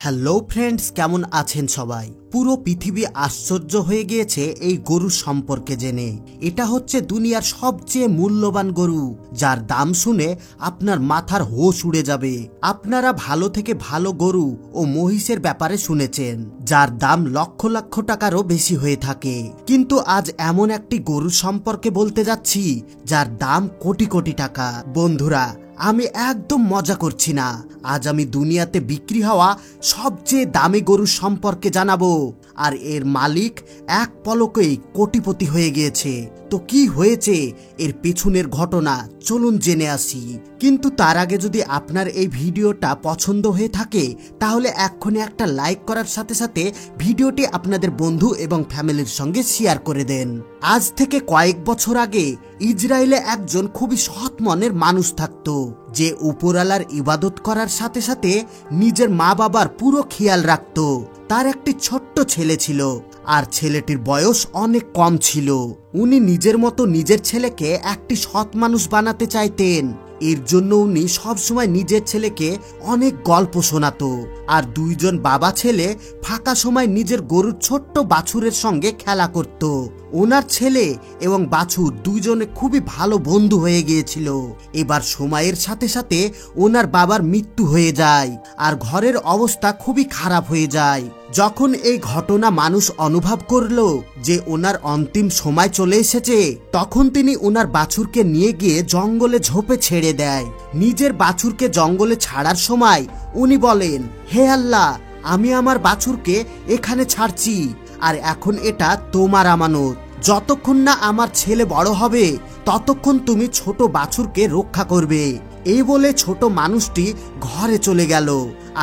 Hello friends, কেমন আছেন সবাই? পুরো পৃথিবী আশ্চর্য হয়ে গিয়েছে এই গরু সম্পর্কে জেনে। এটা হচ্ছে দুনিয়ার সবচেয়ে মূল্যবান গরু, যার দাম শুনে আপনার মাথার হোশ উড়ে যাবে। আপনারা ভালো থেকে ভালো গরু ও মহিষের ব্যাপারে শুনেছেন, যার দাম লক্ষ লক্ষ টাকারও বেশি হয়ে থাকে। কিন্তু আজ এমন একটি গরু সম্পর্কে বলতে যাচ্ছি যার দাম কোটি কোটি টাকা। বন্ধুরা, আমি একদম মজা করছি না। আজ আমি দুনিয়াতে বিক্রি হওয়া সবচেয়ে দামি গরু সম্পর্কে জানাবো, আর এর মালিক এক পলকেই কোটিপতি হয়ে গিয়েছে। তো কি হয়েছে, এর পেছনের ঘটনা চলুন জেনে আসি। কিন্তু তার আগে যদি আপনার এই ভিডিওটা পছন্দ হয়ে থাকে, তাহলে এক্ষুনি একটা লাইক করার সাথে সাথে ভিডিওটি আপনাদের বন্ধু এবং ফ্যামিলির সঙ্গে শেয়ার করে দেন। আজ থেকে কয়েক বছর আগে ইসরায়েলে একজন খুবই সৎ মনের মানুষ থাকতো, যে উপরওয়ালার ইবাদত করার সাথে সাথে নিজের মা বাবার পুরো খেয়াল রাখতো। তার একটি ছোট্ট ছেলে ছিল, আর ছেলেটির বয়স অনেক কম ছিল। উনি নিজের মতো নিজের ছেলেকে একটি সৎ মানুষ বানাতে চাইতেন। এর জন্য উনি সবসময় নিজের ছেলেকে অনেক গল্প শোনাতো। আর দুইজন বাবা ছেলে ফাঁকা সময় নিজের গরুর ছোট্ট বাছুরের সঙ্গে খেলা করত। ওনার ছেলে এবং বাছুর দুইজনে খুবই ভালো বন্ধু হয়ে গিয়েছিল। এবার সময়ের সাথে সাথে ওনার বাবার মৃত্যু হয়ে যায়, আর ঘরের অবস্থা খুবই খারাপ হয়ে যায়। যখন এই ঘটনা মানুষ অনুভব করলো যে ওনার অন্তিম সময় চলে এসেছে, তখন তিনি ওনার বাছুরকে নিয়ে গিয়ে জঙ্গলে ঝোপে ছেড়ে দেয়। নিজের বাছুরকে জঙ্গলে ছাড়ার সময় উনি বলেন, হে আল্লাহ, আমি আমার বাছুরকে এখানে ছাড়ছি, আর এখন এটা তোমার আমানত। যতক্ষণ না আমার ছেলে বড় হবে, ততক্ষণ তুমি ছোট বাছুরকে রক্ষা করবে। এই বলে ছোট মানুষটি ঘরে চলে গেল।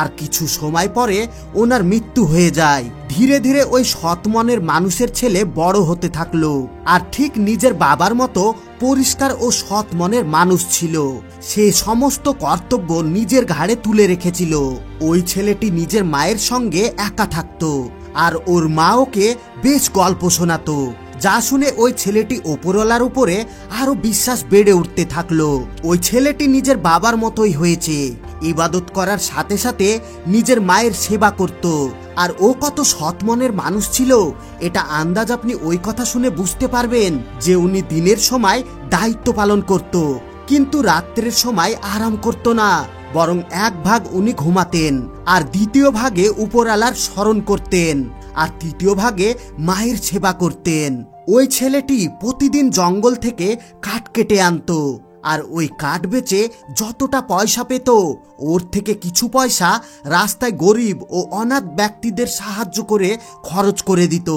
আর কিছু সময় পরে ওনার মৃত্যু হয়ে যায়। ধীরে ধীরে ওই সৎ মনের মানুষের ছেলে বড় হতে থাকলো, আর ঠিক নিজের বাবার মতো পরিষ্কার ও সৎ মনের মানুষ ছিল। সে সমস্ত কর্তব্য নিজের ঘাড়ে তুলে রেখেছিল। ওই ছেলেটি নিজের মায়ের সঙ্গে একা থাকতো, আর ওর মা ওকে বেশ গল্প শোনাতো, যা শুনে ওই ছেলেটি ওপরওয়ালার উপরে আরো বিশ্বাস বেড়ে উঠতে থাকলো। ওই ছেলেটি নিজের বাবার মতোই হয়েছে। ইবাদত করার সাথে সাথে নিজের মায়ের সেবা করত। আর ও কত সৎ মনের মানুষ ছিল, এটা আন্দাজ আপনি ওই কথা শুনে বুঝতে পারবেন যে উনি দিনের সময় দায়িত্ব পালন করত, কিন্তু রাত্রের সময় আরাম করত না। বরং এক ভাগ উনি ঘুমাতেন, আর দ্বিতীয় ভাগে উপরওয়ালার স্মরণ করতেন, আর তৃতীয় ভাগে মায়ের সেবা করতেন। ওই ছেলেটি প্রতিদিন জঙ্গল থেকে কাঠ কেটে আনতো, আর ওই কাঠ বেচে যতটা পয়সা পেত, ওর থেকে কিছু পয়সা রাস্তায় গরিব ও অনাথ ব্যক্তিদের সাহায্য করে খরচ করে দিত।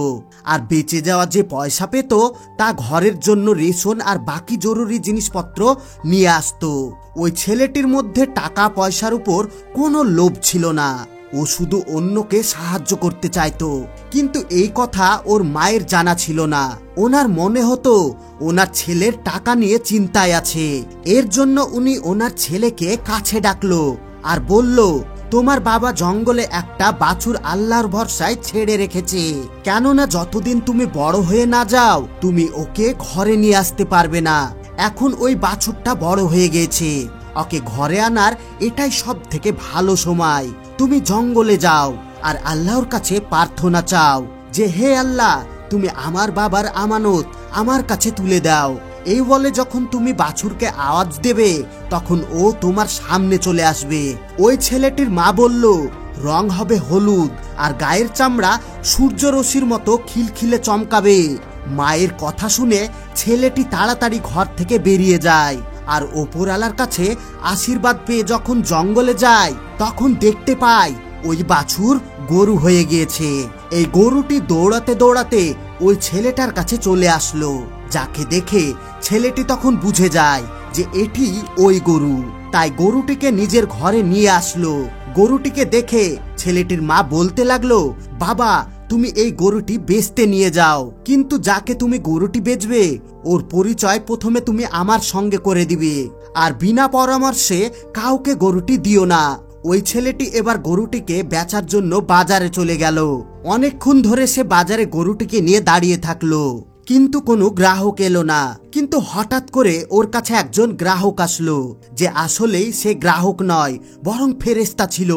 আর বেঁচে যাওয়া যে পয়সা পেত, তা ঘরের জন্য রেশন আর বাকি জরুরি জিনিসপত্র নিয়ে আসতো। ওই ছেলেটির মধ্যে টাকা পয়সার উপর কোনো লোভ ছিল না। ও শুধু অন্যকে সাহায্য করতে চাইতো। কিন্তু এই কথা ওর মায়ের জানা ছিল না। ওনার মনে হতো ওনার ছেলের টাকা নিয়ে চিন্তায় আছে। এর জন্য উনি ওনার ছেলেকে কাছে ডাকলো আর বলল, তোমার বাবা জঙ্গলে একটা বাছুর আল্লাহর ভরসায় ছেড়ে রেখেছে। কেননা যতদিন তুমি বড় হয়ে না যাও, তুমি ওকে ঘরে নিয়ে আসতে পারবে না। এখন ওই বাছুরটা বড় হয়ে গেছে, ওকে ঘরে আনার এটাই সব থেকে ভালো সময়। তুমি জঙ্গলে যাও আর আল্লাহর কাছে প্রার্থনা চাও যে, হে আল্লাহ, তুমি আমার বাবার আমানত আমার কাছে তুলে দাও। এই বলে যখন তুমি বাছুরকে আওয়াজ দেবে, তখন ও তোমার সামনে চলে আসবে। ওই ছেলেটির মা বলল, রং হবে হলুদ, আর গায়ের চামড়া সূর্যরশ্মির মতো খিলখিলে চমকাবে। মায়ের কথা শুনে ছেলেটি তাড়াতাড়ি ঘর থেকে বেরিয়ে যায়, আর ওপরওয়ালার কাছে আশীর্বাদ পেয়ে যখন জঙ্গলে যায়, তখন দেখতে পায় ওই বাছুর গরু হয়ে গিয়েছে। এই গরুটি দৌড়াতে দৌড়াতে ওই ছেলেটার কাছে চলে আসলো, যাকে দেখে ছেলেটি তখন বুঝে যায় যে এটি ওই গরু। তাই গরুটিকে নিজের ঘরে নিয়ে আসলো। গরুটিকে দেখে ছেলেটির মা বলতে লাগলো, বাবা, তুমি এই গরুটি বেচতে নিয়ে যাও, কিন্তু যাকে তুমি গরুটি বেচবে, ওর পরিচয় প্রথমে তুমি আমার সঙ্গে করে দিবে, আর বিনা পরামর্শে কাউকে গরুটি দিও না। ওই ছেলেটি এবার গরুটিকে বেচার জন্য বাজারে চলে গেল। অনেকক্ষণ ধরে সে বাজারে গরুটিকে নিয়ে দাঁড়িয়ে থাকলো, কিন্তু কোনো গ্রাহক এলো না। কিন্তু হঠাৎ করে ওর কাছে একজন গ্রাহক আসলো, যে আসলেই সে গ্রাহক নয় বরং ফেরেশতা ছিল।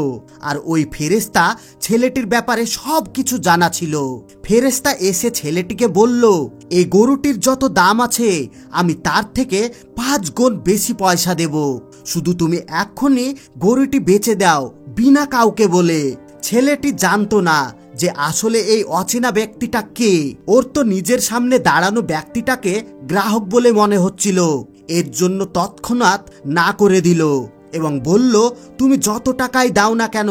আর ওই ফেরেশতা ছেলেটির ব্যাপারে সবকিছু জানা ছিল। ফেরেশতা এসে ছেলেটিকে বলল, এই গরুটির যত দাম আছে আমি তার থেকে 5 গুণ বেশি পয়সা দেব, শুধু তুমি এক্ষুনি গরুটি বেচে দাও বিনা কাউকে বলে। ছেলেটি জানতো না যে আসলে এই অচেনা ব্যক্তিটা কে। ওর তো নিজের সামনে দাঁড়ানো ব্যক্তিটাকে গ্রাহক বলে মনে হচ্ছিল। এর জন্য তৎক্ষণাৎ না করে দিল এবং বলল, তুমি যত টাকাই দাও না কেন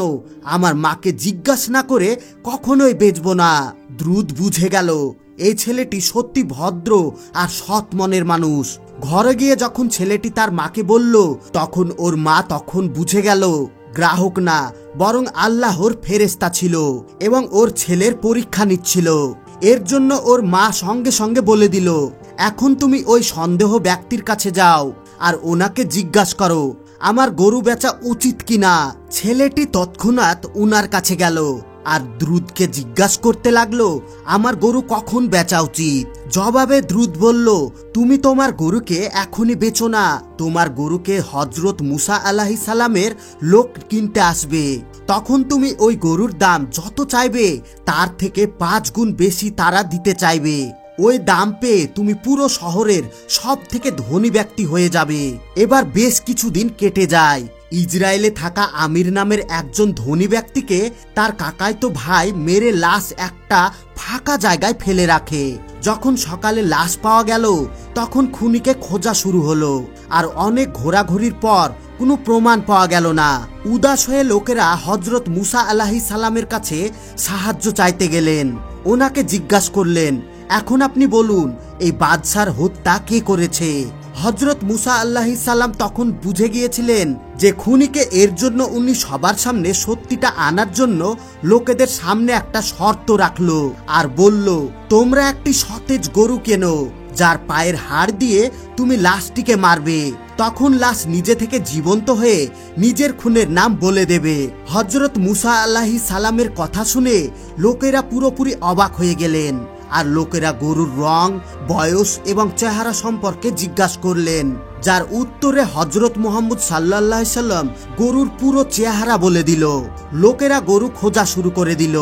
আমার মাকে জিজ্ঞাসা না করে কখনোই বেচবো না। দ্রুত বুঝে গেল এই ছেলেটি সত্যি ভদ্র আর সৎ মনের মানুষ। ঘরে গিয়ে যখন ছেলেটি তার মাকে বলল, তখন ওর মা তখন বুঝে গেল গ্রাহক না বরং আল্লাহর ফেরেশতা ছিল এবং ওর ছেলের পরীক্ষা নিচ্ছিল। এর জন্য ওর মা সঙ্গে সঙ্গে বলে দিল, এখন তুমি ওই সন্দেহ ব্যক্তির কাছে যাও আর ওনাকে জিজ্ঞাসা করো আমার গরু বেচা উচিত কিনা। ছেলেটি তৎক্ষণাৎ উনার কাছে গেল আর দ্রুতকে জিজ্ঞাসা করতে লাগলো আমার গরু কখন বেচা উচিত। জবাবে দ্রুত বলল, তুমি তোমার গরুকে এখনই বেচো না, তোমার গরুকে হযরত মুসা আলাইহিস সালামের লোক কিনতে আসবে। তখন তুমি ওই গরুর দাম যত চাইবে তার থেকে 5 গুণ বেশি তারা দিতে চাইবে। ওই দাম পেয়ে তুমি পুরো শহরের সব থেকে ধনী ব্যক্তি হয়ে যাবে। এবার বেশ কিছুদিন কেটে যায়। ইসরায়েলে থাকা আমির নামের একজন ধনী ব্যক্তিকে তার কাকাইতো ভাই মেরে লাশ একটা ফাঁকা জায়গায় ফেলে রাখে। যখন সকালে লাশ পাওয়া গেল তখন খুনিকে খোঁজা শুরু হলো। আর অনেক ঘোরাঘুরির পর কোনো প্রমাণ পাওয়া গেল না। উদাস হয়ে লোকেরা হযরত মুসা আলাইহিস সালামের কাছে সাহায্য চাইতে গেলেন। ওনাকে জিজ্ঞাসা করলেন, এখন আপনি বলুন এই বাদশার হত্যা কে করেছে। হযরত মুসা আলাইহিস সালাম তখন বুঝে গিয়েছিলেন যে খুনিকে। এর জন্য উনি সবার সামনে সত্যিটা আনার জন্য লোকেদের সামনে একটা শর্ত রাখলো আর বলল, তোমরা একটি সতেজ গরু কেনো যার পায়ের হাড় দিয়ে তুমি লাশটিকে মারবে, তখন লাশ নিজে থেকে জীবন্ত হয়ে নিজের খুনের নাম বলে দেবে। হযরত মুসা আলাইহিস সালামের কথা শুনে লোকেরা পুরোপুরি অবাক হয়ে গেলেন। আর লোকেরা গরুর রং, বয়স এবং চেহারা সম্পর্কে জিজ্ঞাসা করলেন, যার উত্তরে হযরত মুহাম্মদ সাল্লাল্লাহু আলাইহি সাল্লাম গরুর পুরো চেহারা বলে দিল। লোকেরা গরু খোঁজা শুরু করে দিল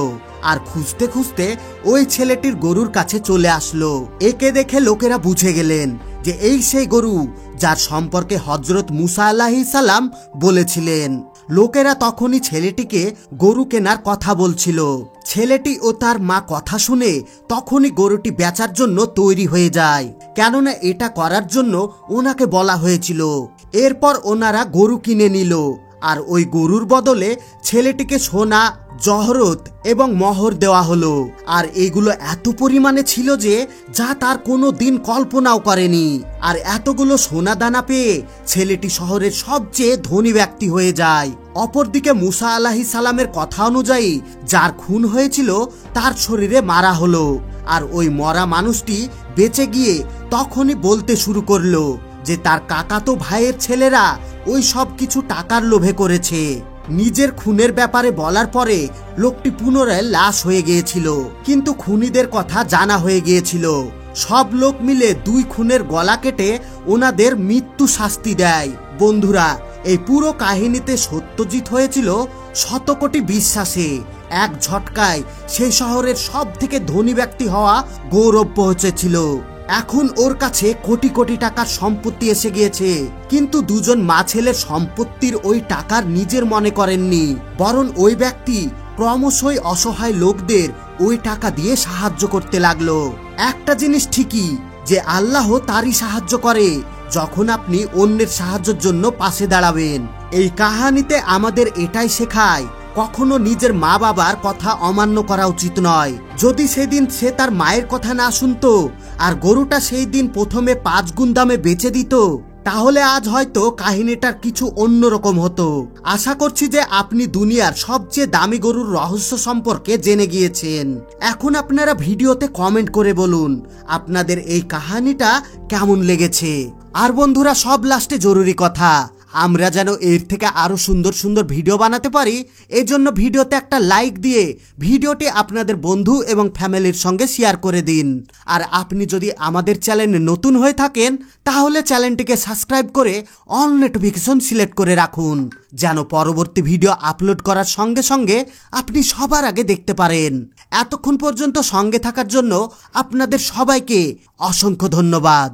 আর খুঁজতে খুঁজতে ওই ছেলেটির গরুর কাছে চলে আসলো। একে দেখে লোকেরা বুঝে গেলেন যে এই সেই গরু যার সম্পর্কে হযরত মুসা আলাইহিস সালাম বলেছিলেন। লোকেরা তখনই ছেলেটিকে গরু কেনার কথা বলছিল। ছেলেটি ও তার মা কথা শুনে তখনই গরুটি বেচার জন্য তৈরি হয়ে যায়, কেননা এটা করার জন্য ওনাকে বলা হয়েছিল। এরপর ওনারা গরু কিনে নিল আর ওই গরুর বদলে ছেলেটিকে সোনা, জহরত এবং মোহর দেওয়া হলো। আর এগুলো এত পরিমাণে ছিল যে যা তার কোনো দিন কল্পনাও করেনি। আর এতগুলো সোনা দানা পেয়ে ছেলেটি শহরের সবচেয়ে ধনী ব্যক্তি হয়ে যায়। অপরদিকে মুসা আলাইহিস সালামের কথা অনুযায়ী যার খুন হয়েছিল তার শরীরে মারা হলো। আর ওই মরা মানুষটি বেঁচে গিয়ে তখনই বলতে শুরু করলো যে তার কাকাতো ভাইয়ের ছেলেরা ওই সব কিছু টাকার লোভে করেছে। নিজের খুনের ব্যাপারে বলার পরে লোকটি পুনরায় লাশ হয়ে গিয়েছিল, কিন্তু খুনিদের কথা জানা হয়ে গিয়েছিল। সব লোক মিলে 2 খুনের গলা কেটে ওনাদের মৃত্যু শাস্তি দেয়। বন্ধুরা, এই পুরো কাহিনীতে সত্যজিৎ হয়েছিল শতকোটি বিশ্বাসে। এক ঝটকায় সেই শহরের সব থেকে ধনী ব্যক্তি হওয়া গৌরব পৌঁছেছিল। এখন ওর কাছে কোটি কোটি টাকার সম্পত্তি এসে গিয়েছে, কিন্তু দুজন মা ছেলের সম্পত্তির ওই টাকার নিজের মনে করেননি, বরং ওই ব্যক্তি ক্রমশই অসহায় লোকদের ওই টাকা দিয়ে সাহায্য করতে লাগলো। একটা জিনিস ঠিকই যে আল্লাহ তারই সাহায্য করে যখন আপনি অন্যের সাহায্যের জন্য পাশে দাঁড়াবেন। এই কাহিনীতে আমাদের এটাই শেখায়, কখনো নিজের মা বাবার কথা অমান্য করা উচিত নয়। যদি সেদিন সে তার মায়ের কথা না শুনতো আর গরুটা সেই দিন প্রথমে 5 গুণ দামে বেচে দিত, তাহলে আজ হয়তো কাহিনীটার কিছু অন্যরকম হতো। আশা করছি যে আপনি দুনিয়ার সবচেয়ে দামি গরুর রহস্য সম্পর্কে জেনে গিয়েছেন। এখন আপনারা ভিডিওতে কমেন্ট করে বলুন আপনাদের এই কাহিনীটা কেমন লেগেছে। আর বন্ধুরা, সব লাস্টে জরুরি কথা, আমরা যেন এর থেকে আরো সুন্দর সুন্দর ভিডিও বানাতে পারি, এজন্য ভিডিওতে একটা লাইক দিয়ে ভিডিওটি আপনাদের বন্ধু এবং ফ্যামিলির সঙ্গে শেয়ার করে দিন। আর আপনি যদি আমাদের চ্যানেলে নতুন হয়ে থাকেন তাহলে চ্যানেলটিকে সাবস্ক্রাইব করে অল নোটিফিকেশন সিলেক্ট করে রাখুন, যেন পরবর্তী ভিডিও আপলোড করার সঙ্গে সঙ্গে আপনি সবার আগে দেখতে পারেন। এতক্ষণ পর্যন্ত সঙ্গে থাকার জন্য আপনাদের সবাইকে অসংখ্য ধন্যবাদ।